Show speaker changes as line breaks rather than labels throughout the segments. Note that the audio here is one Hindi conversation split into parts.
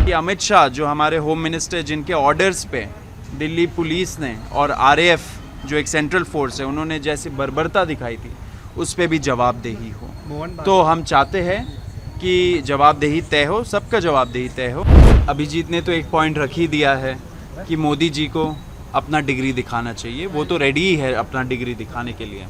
कि अमित शाह जो हमारे होम मिनिस्टर, जिनके ऑर्डर्स पे दिल्ली पुलिस ने और आरएएफ जो एक सेंट्रल फोर्स है, उन्होंने जैसी बर्बरता दिखाई थी, उस पे भी जवाबदेही हो। तो हम चाहते हैं कि जवाबदेही तय हो, सबका जवाबदेही तय हो। अभिजीत ने तो एक पॉइंट रख ही दिया है कि मोदी जी को अपना डिग्री दिखाना चाहिए। वो तो रेडी ही है अपना डिग्री दिखाने के लिए।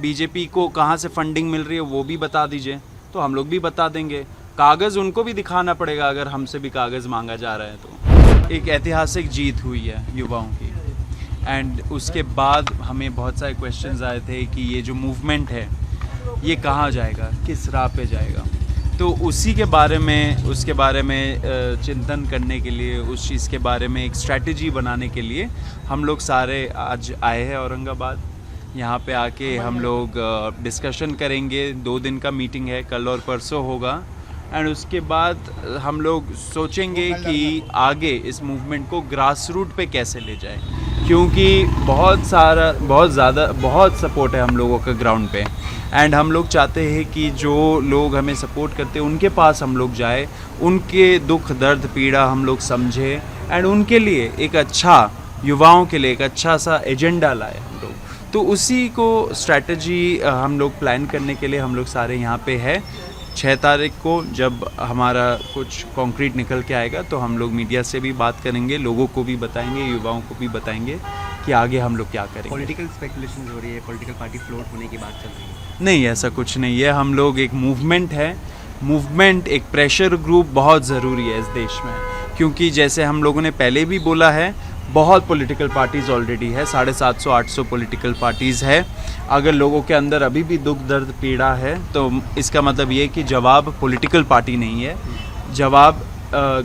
बीजेपी को कहाँ से फंडिंग मिल रही है वो भी बता दीजिए, तो हम लोग भी बता देंगे। कागज़ उनको भी दिखाना पड़ेगा अगर हमसे भी कागज़ मांगा जा रहा है तो। एक ऐतिहासिक जीत हुई है युवाओं की, एंड उसके बाद हमें बहुत सारे क्वेश्चंस आए थे कि ये जो मूवमेंट है ये कहाँ जाएगा, किस राह पे जाएगा। तो उसके बारे में चिंतन करने के लिए, उस चीज़ के बारे में एक स्ट्रैटेजी बनाने के लिए हम लोग सारे आज आए हैं औरंगाबाद। यहाँ पे आके हम लोग डिस्कशन करेंगे। 2 दिन का मीटिंग है, कल और परसों होगा। एंड उसके बाद हम लोग सोचेंगे कि आगे इस मूवमेंट को ग्रास रूट पे कैसे ले जाए, क्योंकि बहुत सपोर्ट है हम लोगों का ग्राउंड पे। एंड हम लोग चाहते हैं कि जो लोग हमें सपोर्ट करते हैं उनके पास हम लोग जाए, उनके दुख दर्द पीड़ा हम लोग समझे, एंड उनके लिए एक अच्छा, युवाओं के लिए एक अच्छा सा एजेंडा लाए हम लोग। तो उसी को स्ट्रैटेजी हम लोग प्लान करने के लिए हम लोग सारे यहाँ पे है। 6 तारीख को जब हमारा कुछ कॉन्क्रीट निकल के आएगा तो हम लोग मीडिया से भी बात करेंगे, लोगों को भी बताएंगे, युवाओं को भी बताएंगे कि आगे हम लोग क्या करेंगे।
पॉलिटिकल स्पेकुलेशन हो रही है, पॉलिटिकल पार्टी फ्लोट होने की बात चल रही है।
नहीं, ऐसा कुछ नहीं है। हम लोग एक मूवमेंट है, मूवमेंट एक प्रेशर ग्रुप बहुत ज़रूरी है इस देश में, क्योंकि जैसे हम लोगों ने पहले भी बोला है, बहुत पॉलिटिकल पार्टीज़ ऑलरेडी है, 750-800 पॉलिटिकल पार्टीज़ है। अगर लोगों के अंदर अभी भी दुख दर्द पीड़ा है तो इसका मतलब ये कि जवाब पॉलिटिकल पार्टी नहीं है, जवाब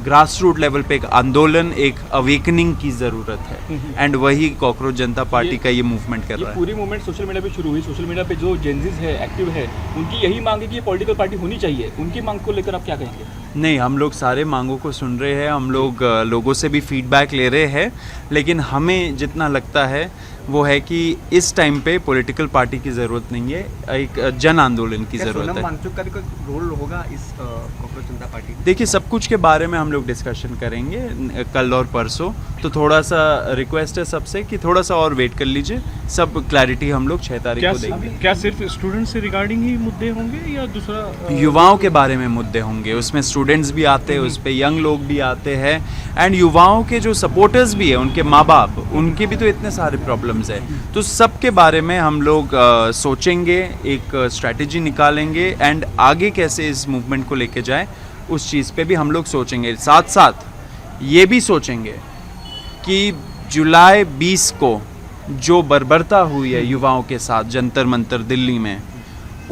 ग्रास रूट लेवल पे एक आंदोलन, एक अवेकनिंग की ज़रूरत है। एंड वही कॉकरोच जनता पार्टी का ये मूवमेंट कर रहा है।
पूरी मूवमेंट सोशल मीडिया पे शुरू हुई। सोशल मीडिया पे जो जेनजीज है, एक्टिव है, उनकी यही मांग है कि ये पॉलिटिकल पार्टी होनी चाहिए। उनकी मांग को लेकर आप क्या कहेंगे?
नहीं, हम लोग सारे मांगों को सुन रहे हैं, हम लोग लोगों से भी फीडबैक ले रहे हैं, लेकिन हमें जितना लगता है वो है कि इस टाइम पे पॉलिटिकल पार्टी की ज़रूरत नहीं है, एक जन आंदोलन की ज़रूरत है।
सोनम वांगचुक का भी कोई रोल होगा इस कॉकरोच जनता पार्टी?
देखिए, सब कुछ के बारे में हम लोग डिस्कशन करेंगे कल और परसों। तो थोड़ा सा रिक्वेस्ट है सबसे कि थोड़ा सा और वेट कर लीजिए, सब क्लैरिटी हम लोग 6 तारीख को देंगे।
क्या सिर्फ स्टूडेंट से रिगार्डिंग ही मुद्दे होंगे या दूसरा?
युवाओं के बारे में मुद्दे होंगे, उसमें स्टूडेंट्स भी आते हैं, उस पर यंग लोग भी आते हैं, एंड युवाओं के जो सपोर्टर्स भी है, उनके माँ बाप, उनके भी तो इतने सारे प्रॉब्लम्स है। तो सब के बारे में हम लोग सोचेंगे, एक स्ट्रैटेजी निकालेंगे, एंड आगे कैसे इस मूवमेंट को लेके जाए उस चीज़ पे भी हम लोग सोचेंगे। साथ साथ ये भी सोचेंगे कि जुलाई 20 को जो बर्बरता हुई है युवाओं के साथ जंतर मंतर दिल्ली में,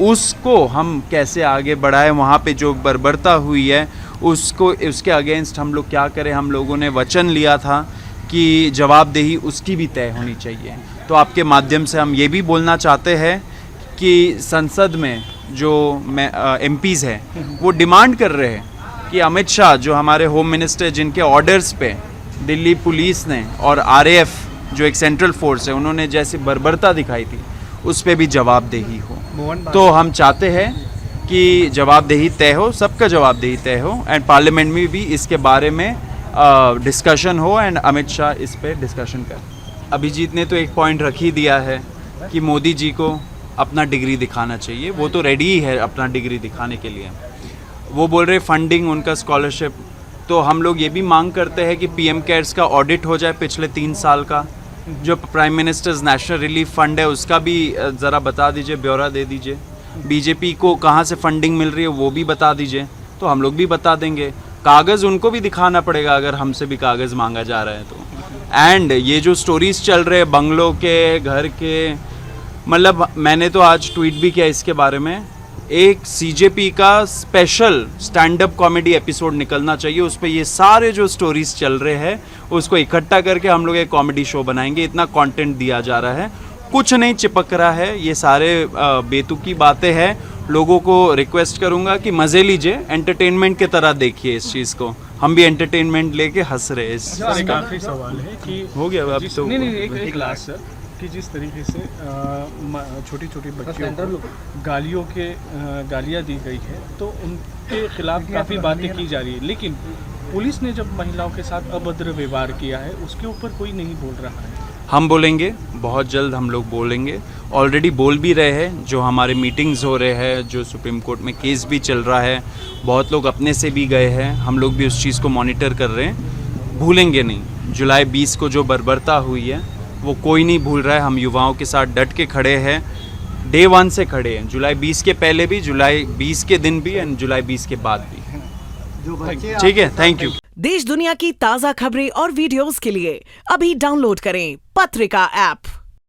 उसको हम कैसे आगे बढ़ाएं। वहाँ पे जो बर्बरता हुई है उसके अगेंस्ट हम लोग क्या करें। हम लोगों ने वचन लिया था कि जवाबदेही उसकी भी तय होनी चाहिए। तो आपके माध्यम से हम ये भी बोलना चाहते हैं कि संसद में जो एमपीज़ हैं वो डिमांड कर रहे हैं कि अमित शाह जो हमारे होम मिनिस्टर, जिनके ऑर्डर्स पे दिल्ली पुलिस ने और आरएएफ जो एक सेंट्रल फोर्स है, उन्होंने जैसी बर्बरता दिखाई थी, उस पे भी जवाबदेही हो। तो हम चाहते हैं कि जवाबदेही तय हो, सबका जवाबदेही तय हो, एंड पार्लियामेंट में भी इसके बारे में डिस्कशन हो, एंड अमित शाह इस पे डिस्कशन कर। अभिजीत ने तो एक पॉइंट रख ही दिया है कि मोदी जी को अपना डिग्री दिखाना चाहिए। वो तो रेडी ही है अपना डिग्री दिखाने के लिए। वो बोल रहे फंडिंग, उनका स्कॉलरशिप। तो हम लोग ये भी मांग करते हैं कि पीएम केयर्स का ऑडिट हो जाए पिछले 3 साल का। जो prime ministers national relief fund है उसका भी ज़रा बता दीजिए, ब्यौरा दे दीजिए। बीजेपी को कहाँ से फंडिंग मिल रही है वो भी बता दीजिए, तो हम लोग भी बता देंगे। कागज़ उनको भी दिखाना पड़ेगा अगर हमसे भी कागज़ मांगा जा रहा है तो। एंड ये जो स्टोरीज़ चल रहे हैं बंगलों के, घर के, मतलब मैंने तो आज ट्वीट भी किया इसके बारे में। एक सीजेपी का special stand up comedy episode निकलना चाहिए, उस पर ये सारे जो स्टोरीज चल रहे हैं उसको इकट्ठा करके हम लोग एक कॉमेडी शो बनाएंगे। इतना कंटेंट दिया जा रहा है, कुछ नहीं चिपक रहा है, ये सारे बेतुकी बातें हैं। लोगों को रिक्वेस्ट करूंगा कि मज़े लीजिए, एंटरटेनमेंट की तरह देखिए इस चीज़ को। हम भी एंटरटेनमेंट लेके हंस रहे हैं। इस
आखिरी सवाल है कि
हो गया अब तो
नहीं एक लास्ट सर, कि जिस तरीके से छोटी छोटी बच्चियों को गालियाँ दी गई है तो उनके खिलाफ काफ़ी बातें की जा रही है, लेकिन
पुलिस ने जब महिलाओं के साथ अभद्र व्यवहार किया है उसके ऊपर कोई नहीं बोल रहा है।
हम बोलेंगे, बहुत जल्द हम लोग बोलेंगे, ऑलरेडी बोल भी रहे हैं। जो हमारे मीटिंग्स हो रहे हैं, जो सुप्रीम कोर्ट में केस भी चल रहा है, बहुत लोग अपने से भी गए हैं, हम लोग भी उस चीज़ को मॉनिटर कर रहे हैं। भूलेंगे नहीं, जुलाई 20 को जो बर्बरता हुई है वो कोई नहीं भूल रहा है। हम युवाओं के साथ डट के खड़े हैं, डे 1 से खड़े हैं, जुलाई 20 के पहले भी, जुलाई 20 के दिन भी एंड जुलाई 20 के बाद भी। ठीक है, थैंक यू।
देश दुनिया की ताज़ा खबरें और वीडियोस के लिए अभी डाउनलोड करें पत्रिका ऐप।